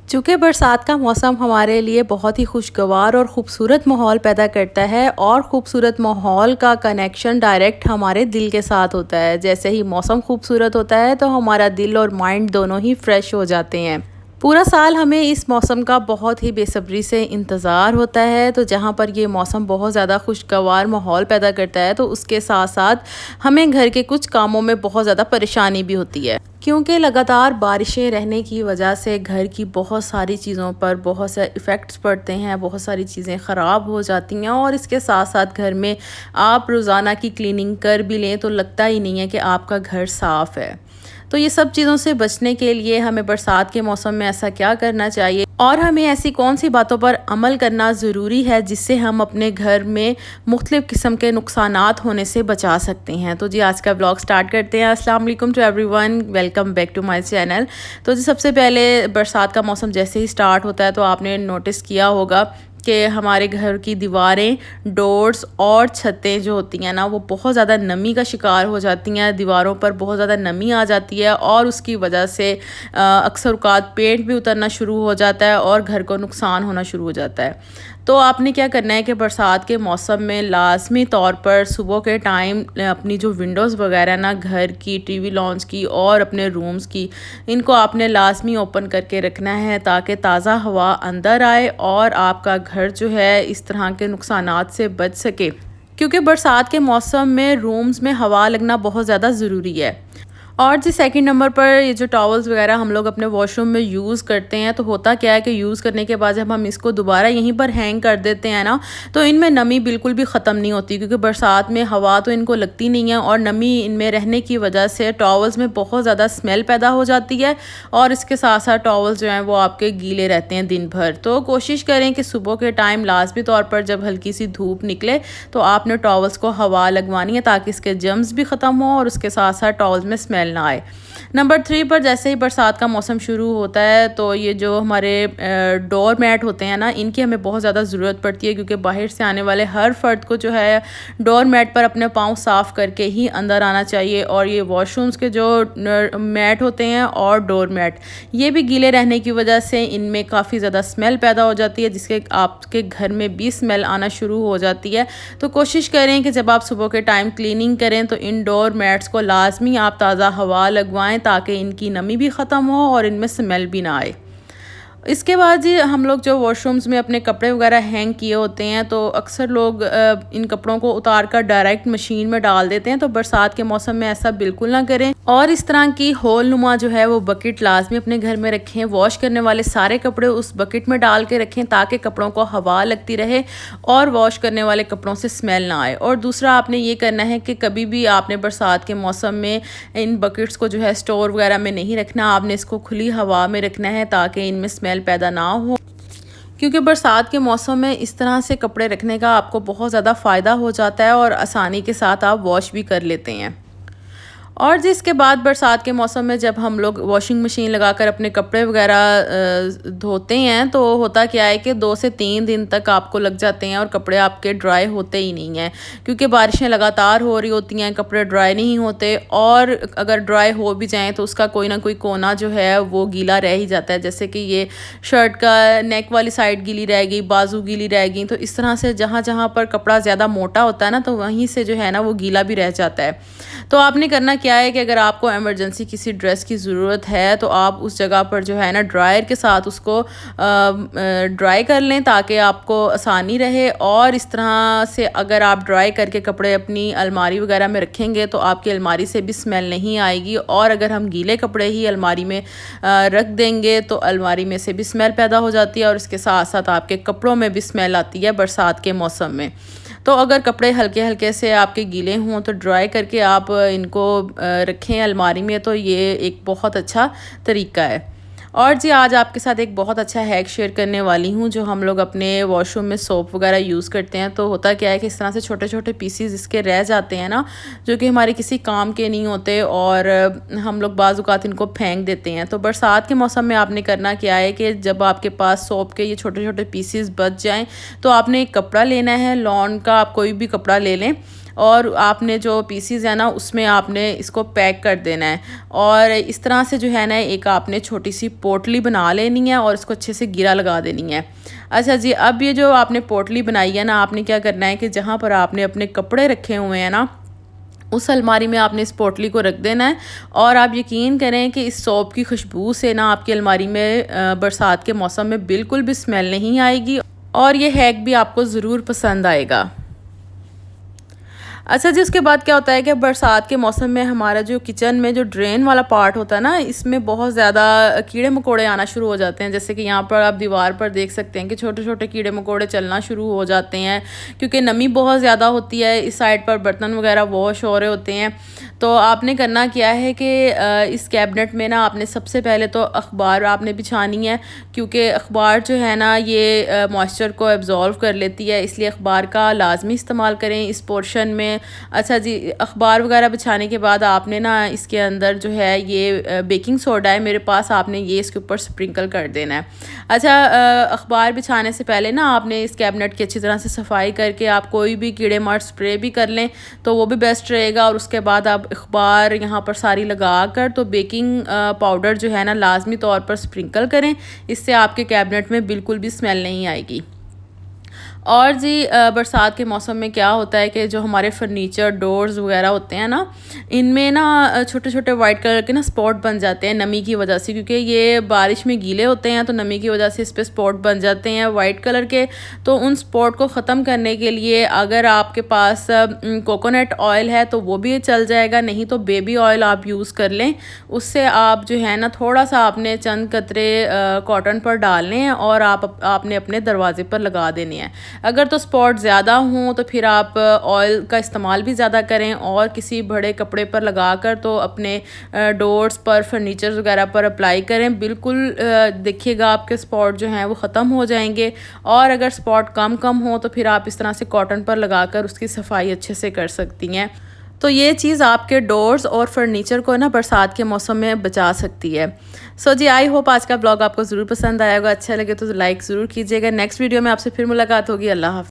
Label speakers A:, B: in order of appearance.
A: चूँकि बरसात का मौसम हमारे लिए बहुत ही खुशगवार और ख़ूबसूरत माहौल पैदा करता है और ख़ूबसूरत माहौल का कनेक्शन डायरेक्ट हमारे दिल के साथ होता है। जैसे ही मौसम खूबसूरत होता है तो हमारा दिल और माइंड दोनों ही फ्रेश हो जाते हैं। पूरा साल हमें इस मौसम का बहुत ही बेसब्री से इंतज़ार होता है। तो जहाँ पर ये मौसम बहुत ज़्यादा खुशगवार माहौल पैदा करता है तो उसके साथ साथ हमें घर के कुछ कामों में बहुत ज़्यादा परेशानी भी होती है, क्योंकि लगातार बारिशें रहने की वजह से घर की बहुत सारी चीज़ों पर बहुत से इफ़ेक्ट्स पड़ते हैं, बहुत सारी चीज़ें ख़राब हो जाती हैं। और इसके साथ साथ घर में आप रोज़ाना की क्लीनिंग कर भी लें तो लगता ही नहीं है कि आपका घर साफ़ है। तो ये सब चीज़ों से बचने के लिए हमें बरसात के मौसम में ऐसा क्या करना चाहिए और हमें ऐसी कौन सी बातों पर अमल करना ज़रूरी है जिससे हम अपने घर में मुख्तलिफ़ किस्म के नुकसानात होने से बचा सकते हैं। तो जी आज का ब्लॉग स्टार्ट करते हैं। अस्सलाम वालेकुम to everyone, welcome back to my channel. तो जी सबसे पहले बरसात का मौसम जैसे ही स्टार्ट होता है तो आपने नोटिस किया होगा कि हमारे घर की दीवारें, डोर्स और छतें जो होती हैं ना वो बहुत ज़्यादा नमी का शिकार हो जाती हैं। दीवारों पर बहुत ज़्यादा नमी आ जाती है और उसकी वजह से अक्सर औक़ात पेंट भी उतरना शुरू हो जाता है और घर को नुकसान होना शुरू हो जाता है। तो आपने क्या करना है कि बरसात के मौसम में लाज़मी तौर पर सुबह के टाइम अपनी जो विंडोज़ वगैरह ना घर की, टीवी लॉन्च की और अपने रूम्स की, इनको आपने लाज़मी ओपन करके रखना है ताकि ताज़ा हवा अंदर आए और आपका घर जो है इस तरह के नुकसानात से बच सके। क्योंकि बरसात के मौसम में रूम्स में हवा लगना बहुत ज़्यादा ज़रूरी है। और जी सेकंड नंबर पर ये जो टॉवल्स वगैरह हम लोग अपने वॉशरूम में यूज़ करते हैं तो होता क्या है कि यूज़ करने के बाद जब हम इसको दोबारा यहीं पर हैंग कर देते हैं ना तो इनमें नमी बिल्कुल भी ख़त्म नहीं होती, क्योंकि बरसात में हवा तो इनको लगती नहीं है और नमी इनमें रहने की वजह से टॉवल्स में बहुत ज़्यादा स्मेल पैदा हो जाती है और इसके साथ साथ टॉवल्स जो हैं वो आपके गीले रहते हैं दिन भर। तो कोशिश करें कि सुबह के टाइम लाजमी तौर पर जब हल्की सी धूप निकले तो आपने टॉवल्स को हवा लगवानी है ताकि इसके जर्म्स भी ख़त्म हो और उसके साथ साथ टॉवल्स में स्मेल ना आए। नंबर 3 पर जैसे ही बरसात का मौसम शुरू होता है तो ये जो हमारे डोर मैट होते हैं ना इनकी हमें बहुत ज़्यादा ज़रूरत पड़ती है, क्योंकि बाहर से आने वाले हर फ़र्द को जो है डोर मैट पर अपने पाँव साफ़ करके ही अंदर आना चाहिए। और ये वॉशरूम्स के जो मैट होते हैं और डोर मैट ये भी गीले रहने की वजह से इनमें काफ़ी ज़्यादा स्मेल पैदा हो जाती है, जिसके आपके घर में भी स्मेल आना शुरू हो जाती है। तो कोशिश करें कि जब आप सुबह के टाइम क्लीनिंग करें तो इन डोर मैट्स को लाजमी आप ताज़ा हवा लगवाएं ताकि इनकी नमी भी ख़त्म हो और इनमें स्मेल भी ना आए। इसके बाद जी हम लोग जो वॉशरूम्स में अपने कपड़े वगैरह हैंग किए होते हैं तो अक्सर लोग इन कपड़ों को उतार कर डायरेक्ट मशीन में डाल देते हैं। तो बरसात के मौसम में ऐसा बिल्कुल ना करें और इस तरह की होल नुमा जो है वो बकेट लाजमी अपने घर में रखें। वॉश करने वाले सारे कपड़े उस बकेट में डाल के रखें ताकि कपड़ों को हवा लगती रहे और वॉश करने वाले कपड़ों से स्मेल ना आए। और दूसरा आपने ये करना है कि कभी भी आपने बरसात के मौसम में इन बकेट्स को जो है स्टोर वगैरह में नहीं रखना, आपने इसको खुली हवा में रखना है ताकि इनमें स्मेल पैदा ना हो। क्योंकि बरसात के मौसम में इस तरह से कपड़े रखने का आपको बहुत ज़्यादा फ़ायदा हो जाता है और आसानी के साथ आप वॉश भी कर लेते हैं। और जिसके बाद बरसात के मौसम में जब हम लोग वॉशिंग मशीन लगाकर अपने कपड़े वगैरह धोते हैं तो होता क्या है कि 2 से 3 दिन तक आपको लग जाते हैं और कपड़े आपके ड्राई होते ही नहीं हैं, क्योंकि बारिशें लगातार हो रही होती हैं, कपड़े ड्राई नहीं होते। और अगर ड्राई हो भी जाएं तो उसका कोई ना कोई कोना जो है वो गीला रह ही जाता है। जैसे कि ये शर्ट का नेक वाली साइड गीली रह गई, बाजू गीली रह गई। तो इस तरह से जहाँ जहाँ पर कपड़ा ज़्यादा मोटा होता है ना तो वहीं से जो है ना वो गीला भी रह जाता है। तो आपने करना क्या है कि अगर आपको इमरजेंसी किसी ड्रेस की ज़रूरत है तो आप उस जगह पर जो है ना ड्रायर के साथ उसको ड्राई कर लें ताकि आपको आसानी रहे। और इस तरह से अगर आप ड्राई करके कपड़े अपनी अलमारी वगैरह में रखेंगे तो आपकी अलमारी से भी स्मेल नहीं आएगी। और अगर हम गीले कपड़े ही अलमारी में रख देंगे तो अलमारी में से भी स्मेल पैदा हो जाती है और इसके साथ साथ आपके कपड़ों में भी स्मेल आती है बरसात के मौसम में। तो अगर कपड़े हल्के हल्के से आपके गीले हों तो ड्राई करके आप इनको रखें अलमारी में, तो ये एक बहुत अच्छा तरीका है। और जी आज आपके साथ एक बहुत अच्छा हैक शेयर करने वाली हूँ जो हम लोग अपने वॉशरूम में सोप वगैरह यूज़ करते हैं। तो होता क्या है कि इस तरह से छोटे छोटे पीसीज इसके रह जाते हैं ना जो कि हमारे किसी काम के नहीं होते और हम लोग बाज़ औक़ात इनको फेंक देते हैं। तो बरसात के मौसम में आपने करना क्या है कि जब आपके पास सोप के ये छोटे छोटे पीसीज बच जाएँ तो आपने एक कपड़ा लेना है, लॉन का आप कोई भी कपड़ा ले लें और आपने जो पीसीज है ना उसमें आपने इसको पैक कर देना है। और इस तरह से जो है ना एक आपने छोटी सी पोटली बना लेनी है और इसको अच्छे से गिरा लगा देनी है। अच्छा जी, अब ये जो आपने पोटली बनाई है ना, आपने क्या करना है कि जहाँ पर आपने अपने कपड़े रखे हुए हैं ना उस अलमारी में आपने इस पोटली को रख देना है। और आप यकीन करें कि इस सोप की खुशबू से ना आपकी अलमारी में बरसात के मौसम में बिल्कुल भी स्मेल नहीं आएगी और ये हैक भी आपको ज़रूर पसंद आएगा। अच्छा जी, उसके बाद क्या होता है कि बरसात के मौसम में हमारा जो किचन में जो ड्रेन वाला पार्ट होता है ना, इसमें बहुत ज़्यादा कीड़े मकोड़े आना शुरू हो जाते हैं। जैसे कि यहाँ पर आप दीवार पर देख सकते हैं कि छोटे छोटे कीड़े मकोड़े चलना शुरू हो जाते हैं क्योंकि नमी बहुत ज़्यादा होती है। इस साइड पर बर्तन वगैरह वॉश हो रहे होते हैं। तो आपने करना क्या है कि इस कैबिनेट में ना आपने सबसे पहले तो अखबार आपने बिछानी है, क्योंकि अखबार जो है ना ये मॉइस्चर को एब्जॉर्व कर लेती है, इसलिए अखबार का लाजमी इस्तेमाल करें इस पोर्शन में। अच्छा जी, अखबार वगैरह बिछाने के बाद आपने ना इसके अंदर जो है ये बेकिंग सोडा है मेरे पास, आपने ये इसके ऊपर स्प्रिंकल कर देना है। अच्छा, अखबार बिछाने से पहले ना आपने इस कैबिनेट की अच्छी तरह से सफाई करके आप कोई भी कीड़े मार स्प्रे भी कर लें तो वो भी बेस्ट रहेगा। और उसके बाद आप अखबार यहाँ पर सारी लगा कर तो बेकिंग पाउडर जो है ना लाजमी तौर पर स्प्रिंकल करें, इससे आपके कैबिनेट में बिल्कुल भी स्मेल नहीं आएगी। और जी बरसात के मौसम में क्या होता है कि जो हमारे फर्नीचर डोर्स वगैरह होते हैं ना, इनमें ना छोटे छोटे वाइट कलर के ना स्पॉट बन जाते हैं नमी की वजह से, क्योंकि ये बारिश में गीले होते हैं तो नमी की वजह से इस पर स्पॉट बन जाते हैं वाइट कलर के। तो उन स्पॉट को ख़त्म करने के लिए अगर आपके पास कोकोनट ऑयल है तो वो भी चल जाएगा, नहीं तो बेबी ऑयल आप यूज़ कर लें। उससे आप जो है ना थोड़ा सा आपने चंद कतरे कॉटन पर डालने हैं और आपने अपने दरवाजे पर लगा देने हैं। अगर तो स्पॉट ज़्यादा हों तो फिर आप ऑयल का इस्तेमाल भी ज़्यादा करें और किसी बड़े कपड़े पर लगाकर तो अपने डोर्स पर फर्नीचर वगैरह पर अप्लाई करें। बिल्कुल देखिएगा आपके स्पॉट जो हैं वो ख़त्म हो जाएंगे। और अगर स्पॉट कम हो तो फिर आप इस तरह से कॉटन पर लगाकर उसकी सफाई अच्छे से कर सकती हैं। तो ये चीज़ आपके डोर्स और फर्नीचर को ना बरसात के मौसम में बचा सकती है। सो जी, आई होप आज का ब्लॉग आपको ज़रूर पसंद आएगा। अच्छा लगे तो लाइक ज़रूर कीजिएगा। नेक्स्ट वीडियो में आपसे फिर मुलाकात होगी। अल्लाह हाफ़िज़।